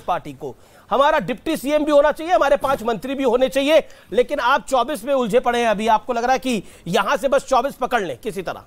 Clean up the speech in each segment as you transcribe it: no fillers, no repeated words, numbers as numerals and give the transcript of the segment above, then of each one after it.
Party को। हमारा deputy CM भी होना चाहिए, हमारे 5 मंत्री भी होने चाहिए, लेकिन आप 24 में उलझे पड़े हैं अभी। आपको लग रहा है कि यहां से बस 24 पकड़ लें किसी तरह?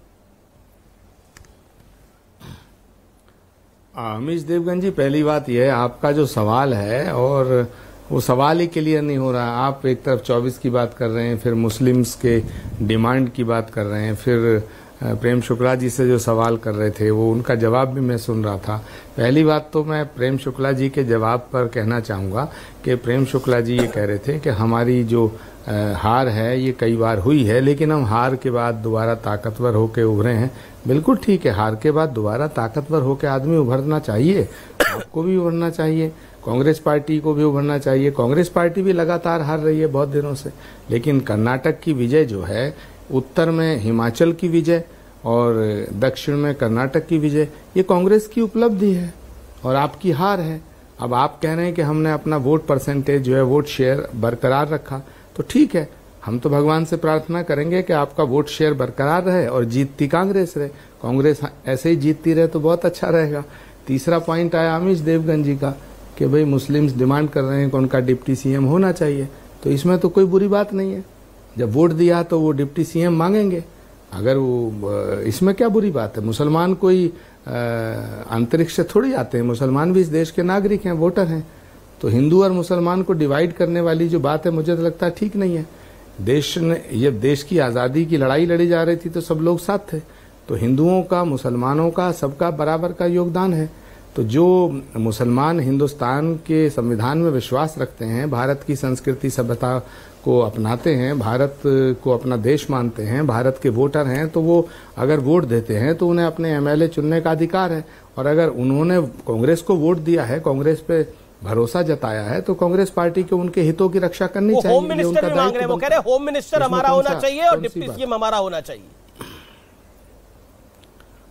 अमीश देवगन जी, पहली बात यह है, आपका जो सवाल है और वो सवाल ही क्लियर नहीं हो रहा। आप एक तरफ 24 की बात कर रहे हैं, फिर मुस्लिम्स के डिमांड की बात कर रहे हैं, फिर प्रेम शुक्ला जी से जो सवाल कर रहे थे वो उनका जवाब भी मैं सुन रहा था। पहली बात तो मैं प्रेम शुक्ला जी के जवाब पर कहना चाहूँगा कि प्रेम शुक्ला जी ये कह रहे थे कि हमारी जो हार है ये कई बार हुई है, लेकिन हम हार के बाद दोबारा ताकतवर होकर उभरे हैं। बिल्कुल ठीक है, हार के बाद दोबारा ताकतवर होकर आदमी उभरना चाहिए, आपको भी उभरना चाहिए, कांग्रेस पार्टी को भी उभरना चाहिए। कांग्रेस पार्टी भी लगातार हार रही है बहुत दिनों से, लेकिन कर्नाटक की विजय जो है, उत्तर में हिमाचल की विजय और दक्षिण में कर्नाटक की विजय, ये कांग्रेस की उपलब्धि है और आपकी हार है। अब आप कह रहे हैं कि हमने अपना वोट परसेंटेज जो है, वोट शेयर बरकरार रखा, तो ठीक है, हम तो भगवान से प्रार्थना करेंगे कि आपका वोट शेयर बरकरार रहे और जीतती कांग्रेस रहे। कांग्रेस ऐसे ही जीतती रहे तो बहुत अच्छा रहेगा। तीसरा पॉइंट आया अमीश देवगन जी का कि भाई मुस्लिम्स डिमांड कर रहे हैं कि उनका डिप्टी सीएम होना चाहिए, तो इसमें तो कोई बुरी बात नहीं है। जब वोट दिया तो वो डिप्टी सीएम मांगेंगे, अगर वो, इसमें क्या बुरी बात है? मुसलमान कोई अंतरिक्ष से थोड़ी आते हैं, मुसलमान भी इस देश के नागरिक हैं, वोटर हैं। तो हिंदू और मुसलमान को डिवाइड करने वाली जो बात है, मुझे तो लगता है ठीक नहीं है। देश ने, ये देश की आज़ादी की लड़ाई लड़ी जा रही थी तो सब लोग साथ थे, तो हिंदुओं का, मुसलमानों का, सबका बराबर का योगदान है। तो जो मुसलमान हिंदुस्तान के संविधान में विश्वास रखते हैं, भारत की संस्कृति सभ्यता को अपनाते हैं, भारत को अपना देश मानते हैं, भारत के वोटर हैं, तो वो अगर वोट देते हैं तो उन्हें अपने एमएलए चुनने का अधिकार है। और अगर उन्होंने कांग्रेस को वोट दिया है, कांग्रेस पे भरोसा जताया है, तो कांग्रेस पार्टी को उनके हितों की रक्षा करनी चाहिए। होम मिनिस्टर भी मांग रहे हैं, वो कह रहे हैं होम मिनिस्टर हमारा होना चाहिए और डिप्टी सीएम हमारा होना चाहिए।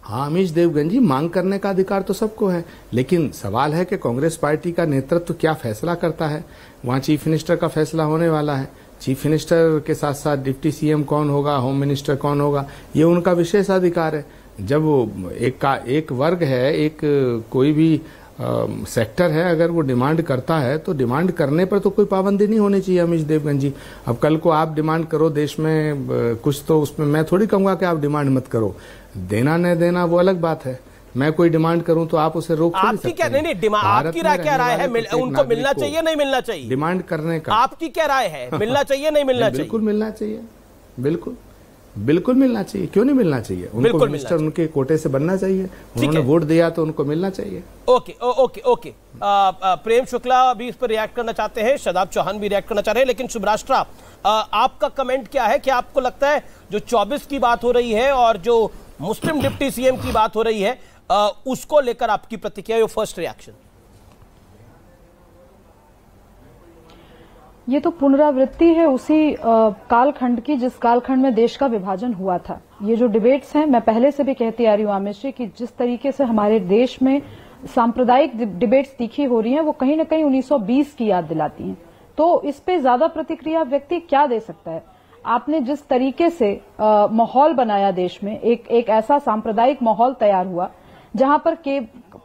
हाँ अमीश देवगन जी, मांग करने का अधिकार तो सबको है, लेकिन सवाल है कि कांग्रेस पार्टी का नेतृत्व क्या फैसला करता है। वहाँ चीफ मिनिस्टर का फैसला होने वाला है। चीफ मिनिस्टर के साथ साथ डिप्टी सीएम कौन होगा, होम मिनिस्टर कौन होगा, ये उनका विशेष अधिकार है। जब एक वर्ग है, एक कोई भी सेक्टर है, अगर वो डिमांड करता है तो डिमांड करने पर तो कोई पाबंदी नहीं होनी चाहिए अमीश देवगन जी। अब कल को आप डिमांड करो देश में कुछ, तो उसमें मैं थोड़ी कहूंगा कि आप डिमांड मत करो। देना न देना वो अलग बात है। मैं कोई डिमांड करूं तो आप उसे रोक थोड़ी सकते हैं। आपकी क्या नहीं, आपकी राय क्या राय है? उनको मिलना चाहिए नहीं मिलना चाहिए? डिमांड करने का आपकी क्या राय है? मिलना चाहिए नहीं मिलना चाहिए? बिल्कुल मिलना चाहिए, बिल्कुल मिलना चाहिए। क्यों नहीं मिलना चाहिए? उनको मिनिस्टर उनके कोटे से बनना चाहिए, उन्होंने वोट दिया तो उनको मिलना चाहिए। ओके। प्रेम शुक्ला अभी इस पर रिएक्ट करना चाहते हैं, शादाब चौहान भी रिएक्ट करना चाह रहे हैं, लेकिन शुभराष्ट्रा आपका कमेंट क्या है? क्या आपको लगता है जो 24 की बात हो रही है और जो मुस्लिम डिप्टी सीएम की बात हो रही है, उसको लेकर आपकी प्रतिक्रिया, योर फर्स्ट रिएक्शन? ये तो पुनरावृत्ति है उसी कालखंड की जिस कालखंड में देश का विभाजन हुआ था। ये जो डिबेट्स हैं, मैं पहले से भी कहती आ रही हूं आमिर जी, कि जिस तरीके से हमारे देश में सांप्रदायिक डिबेट्स तीखी हो रही हैं, वो कहीं न कहीं 1920 की याद दिलाती हैं। तो इस पे ज्यादा प्रतिक्रिया व्यक्ति क्या दे सकता है? आपने जिस तरीके से माहौल बनाया देश में, एक ऐसा सांप्रदायिक माहौल तैयार हुआ जहां पर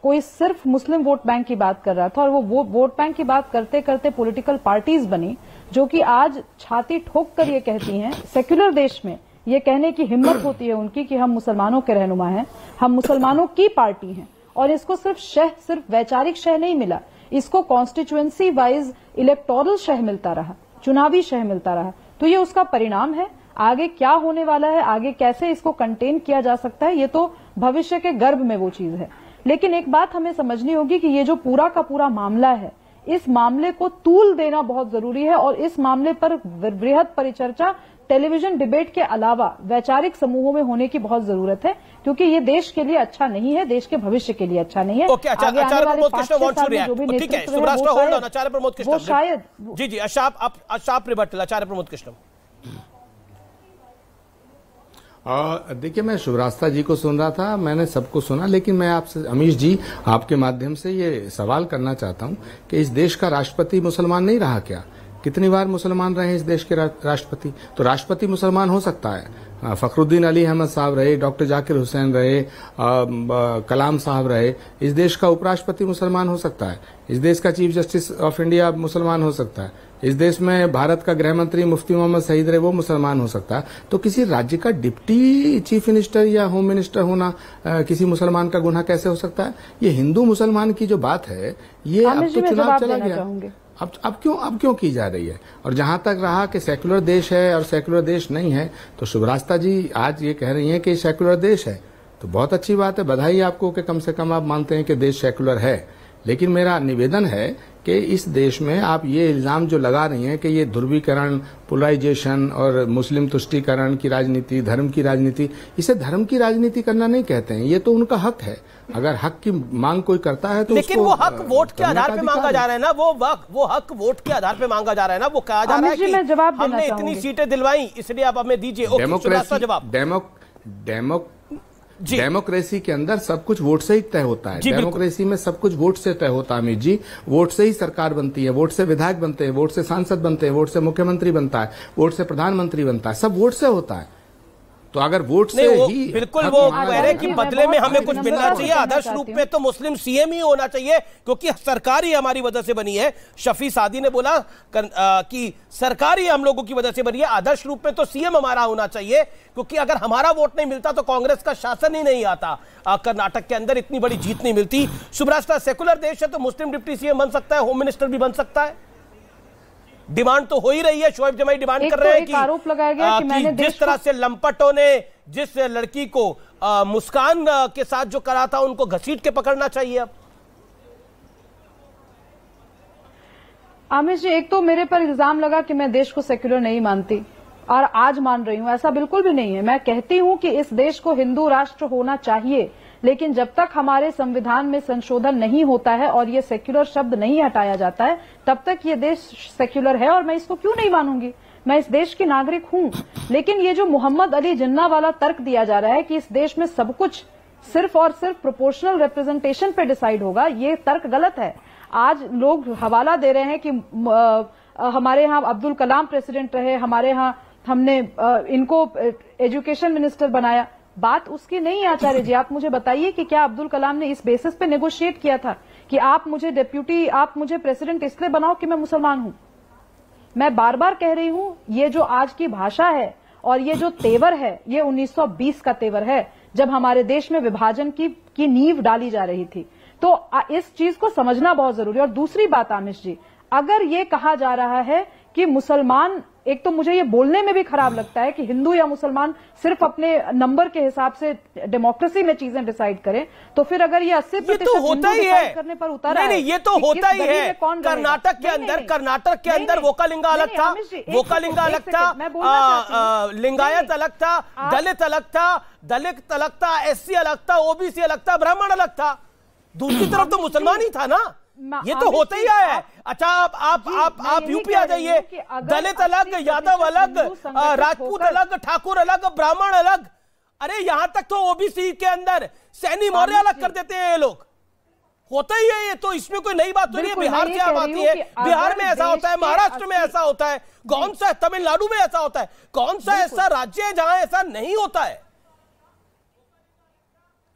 कोई सिर्फ मुस्लिम वोट बैंक की बात कर रहा था, और वो वोट बैंक की बात करते करते पॉलिटिकल पार्टीज बनी जो कि आज छाती ठोक कर ये कहती हैं, सेक्युलर देश में ये कहने की हिम्मत होती है उनकी कि हम मुसलमानों के रहनुमा हैं, हम मुसलमानों की पार्टी हैं। और इसको सिर्फ वैचारिक शह नहीं मिला, इसको कॉन्स्टिट्यूएंसी वाइज इलेक्टोरल शह मिलता रहा, चुनावी शह मिलता रहा। तो ये उसका परिणाम है। आगे क्या होने वाला है, आगे कैसे इसको कंटेन किया जा सकता है, ये तो भविष्य के गर्भ में वो चीज है। लेकिन एक बात हमें समझनी होगी कि ये जो पूरा का पूरा मामला है, इस मामले को तूल देना बहुत जरूरी है, और इस मामले पर बृहद परिचर्चा टेलीविजन डिबेट के अलावा वैचारिक समूहों में होने की बहुत जरूरत है, क्योंकि ये देश के लिए अच्छा नहीं है, देश के भविष्य के लिए अच्छा नहीं है। आचार्य प्रमोद कृष्ण वो शायद जी अशाप रिबटल, आचार्य प्रमोद कृष्ण। देखिए, मैं शुभरास्ता जी को सुन रहा था, मैंने सबको सुना, लेकिन मैं आपसे अमीश जी आपके माध्यम से ये सवाल करना चाहता हूं कि इस देश का राष्ट्रपति मुसलमान नहीं रहा क्या? कितनी बार मुसलमान रहे इस देश के राष्ट्रपति? तो राष्ट्रपति मुसलमान हो सकता है, फखरुद्दीन अली अहमद साहब रहे, डॉक्टर जाकिर हुसैन रहे, कलाम साहब रहे। इस देश का उपराष्ट्रपति मुसलमान हो सकता है, इस देश का चीफ जस्टिस ऑफ इंडिया मुसलमान हो सकता है, इस देश में भारत का गृह मंत्री मुफ्ती मोहम्मद सईद रहे, वो मुसलमान हो सकता है। तो किसी राज्य का डिप्टी चीफ मिनिस्टर या होम मिनिस्टर होना किसी मुसलमान का गुनाह कैसे हो सकता है? ये हिंदू मुसलमान की जो बात है, ये अब तो चुनाव चला गया, अब क्यों की जा रही है? और जहां तक रहा कि सेक्युलर देश है और सेक्युलर देश नहीं है, तो शुभरास्ता जी आज ये कह रही हैं कि सेक्युलर देश है, तो बहुत अच्छी बात है, बधाई आपको कि कम से कम आप मानते हैं कि देश सेक्युलर है। लेकिन मेरा निवेदन है कि इस देश में आप ये इल्जाम जो लगा रही हैं कि ये ध्रुवीकरण, पोलराइजेशन और मुस्लिम तुष्टीकरण की राजनीति, धर्म की राजनीति, इसे धर्म की राजनीति करना नहीं कहते हैं, ये तो उनका हक है। अगर हक की मांग कोई करता है तो लेकिन वो हक वोट के आधार पे मांगा जा रहा है ना, वो हक वोट के आधार पे मांगा जा रहा है ना। वो कहा जा रहा है कि हमने इतनी सीटें दिलवाई इसलिए आप हमें दीजिए। डेमोक्रेसी के अंदर सब कुछ वोट से ही तय होता है। डेमोक्रेसी में सब कुछ वोट से तय होता है अमित जी। वोट से ही सरकार बनती है, वोट से विधायक बनते हैं, वोट से सांसद बनते हैं, वोट से मुख्यमंत्री बनता है, वोट से प्रधानमंत्री बनता है, सब वोट से होता है। तो अगर वोट से ही बिल्कुल वो कह रहे हैं कि बदले में हमें कुछ मिलना चाहिए। आदर्श रूप में तो मुस्लिम सीएम ही होना चाहिए क्योंकि सरकार ही हमारी वजह से बनी है। शफी सादी ने बोला कि सरकार ही हम लोगों की वजह से बनी है। आदर्श रूप में तो सीएम हमारा होना चाहिए क्योंकि अगर हमारा वोट नहीं मिलता तो कांग्रेस का शासन ही नहीं आता, कर्नाटक के अंदर इतनी बड़ी जीत नहीं मिलती। शुभराष्ट्र सेकुलर देश है तो मुस्लिम डिप्टी सीएम बन सकता है, होम मिनिस्टर भी बन सकता है। डिमांड तो हो ही रही है। शोएब जमाई डिमांड कर रहे हैं कि आरोप लगाया गया कि मैंने जिस तरह से लंपटों ने जिस लड़की को मुस्कान के साथ जो करा था उनको घसीट के पकड़ना चाहिए। अब आमिर जी, एक तो मेरे पर इल्जाम लगा कि मैं देश को सेक्युलर नहीं मानती और आज मान रही हूं, ऐसा बिल्कुल भी नहीं है। मैं कहती हूं कि इस देश को हिंदू राष्ट्र होना चाहिए, लेकिन जब तक हमारे संविधान में संशोधन नहीं होता है और ये सेक्युलर शब्द नहीं हटाया जाता है तब तक ये देश सेक्युलर है और मैं इसको क्यों नहीं मानूंगी। मैं इस देश की नागरिक हूं। लेकिन ये जो मोहम्मद अली जिन्ना वाला तर्क दिया जा रहा है कि इस देश में सब कुछ सिर्फ और सिर्फ प्रोपोर्शनल रिप्रेजेंटेशन पे डिसाइड होगा, ये तर्क गलत है। आज लोग हवाला दे रहे हैं कि हमारे यहाँ अब्दुल कलाम प्रेसिडेंट रहे, हमारे यहाँ हमने इनको एजुकेशन मिनिस्टर बनाया। बात उसकी नहीं है आचार्य जी। आप मुझे बताइए कि क्या अब्दुल कलाम ने इस बेसिस पे नेगोशिएट किया था कि आप मुझे प्रेसिडेंट इसलिए बनाओ कि मैं मुसलमान हूं। मैं बार बार कह रही हूं, ये जो आज की भाषा है और ये जो तेवर है, ये 1920 का तेवर है जब हमारे देश में विभाजन की नींव डाली जा रही थी। तो इस चीज को समझना बहुत जरूरी है। और दूसरी बात आमिश जी, अगर ये कहा जा रहा है कि मुसलमान, एक तो मुझे ये बोलने में भी खराब लगता है कि हिंदू या मुसलमान सिर्फ अपने नंबर के हिसाब से डेमोक्रेसी में चीजें डिसाइड करें, तो फिर अगर ये 80% तो होता ही है करने पर उतारा नहीं, ये तो होता ही है। कर्नाटक के अंदर वोकालिंगा अलग था, वोकालिंगा अलग था, लिंगायत अलग था, दलित अलग था, एससी अलग था, ओबीसी अलग था, ब्राह्मण अलग था। दूसरी तरफ तो मुसलमान ही था ना। ये तो होता ही है। अच्छा, आप यूपी आ जाइए, दलित अलग, यादव अलग, राजपूत अलग, ठाकुर अलग, ब्राह्मण अलग। अरे यहां तक तो ओबीसी के अंदर सैनी मौर्य अलग कर देते हैं ये लोग। होता ही है ये तो, इसमें कोई नई बात नहीं है। बिहार से आप आती है, बिहार में ऐसा होता है, महाराष्ट्र में ऐसा होता है, कौन सा तमिलनाडु में ऐसा होता है, कौन सा ऐसा राज्य है जहां ऐसा नहीं होता है?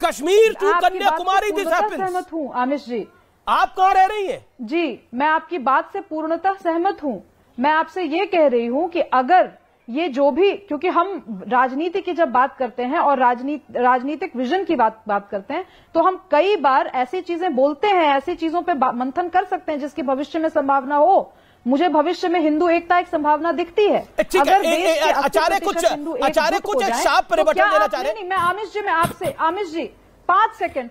Kashmir to Kanyakumari this happens. सहमत हूं आमिश जी। आप कहां रह रही हैं? जी, मैं आपकी बात से पूर्णतः सहमत हूं। मैं आपसे ये कह रही हूं कि अगर ये जो भी, क्योंकि हम राजनीति की जब बात करते हैं और राजनीतिक विजन की बात करते हैं तो हम कई बार ऐसी चीजें बोलते हैं, ऐसी चीजों पे मंथन कर सकते हैं जिसकी भविष्य में संभावना हो। मुझे भविष्य में हिंदू एकता एक संभावना दिखती है। अगर आचार्य कुछ शाप परिवर्तन देना चाह रहे हैं। मैं आमिश जी 5 सेकंड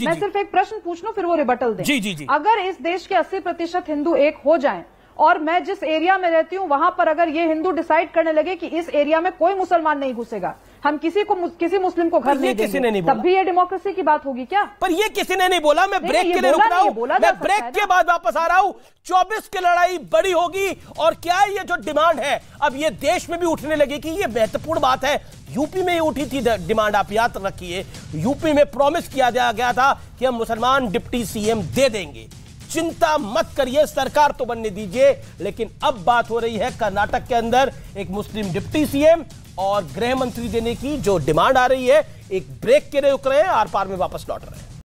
मैं सिर्फ एक प्रश्न पूछ लूं, फिर वो रिबटल दें। जी। अगर इस देश के 80% हिंदू एक हो जाएं और मैं जिस एरिया में रहती हूं वहां पर अगर ये हिंदू डिसाइड करने लगे कि इस एरिया में कोई मुसलमान नहीं घुसेगा, हम किसी मुस्लिम को घर नहीं देंगे, तब भी ये डेमोक्रेसी की बात होगी क्या? पर ये किसी ने नहीं बोला। मैं ब्रेक के लिए रुक रहा हूं, मैं ब्रेक के बाद वापस आ रहा हूं। 24 की लड़ाई बड़ी होगी और क्या ये जो डिमांड है अब ये देश में भी उठने लगेगी। ये महत्वपूर्ण बात है। यूपी में उठी थी डिमांड, आप याद रखिए। यूपी में प्रॉमिस किया गया था कि हम मुसलमान डिप्टी सीएम दे देंगे। चिंता मत करिए, सरकार तो बनने दीजिए। लेकिन अब बात हो रही है कर्नाटक के अंदर एक मुस्लिम डिप्टी सीएम और गृह मंत्री देने की जो डिमांड आ रही है। एक ब्रेक के लिए रुक रहे हैं, आर पार में वापस लौट रहे हैं।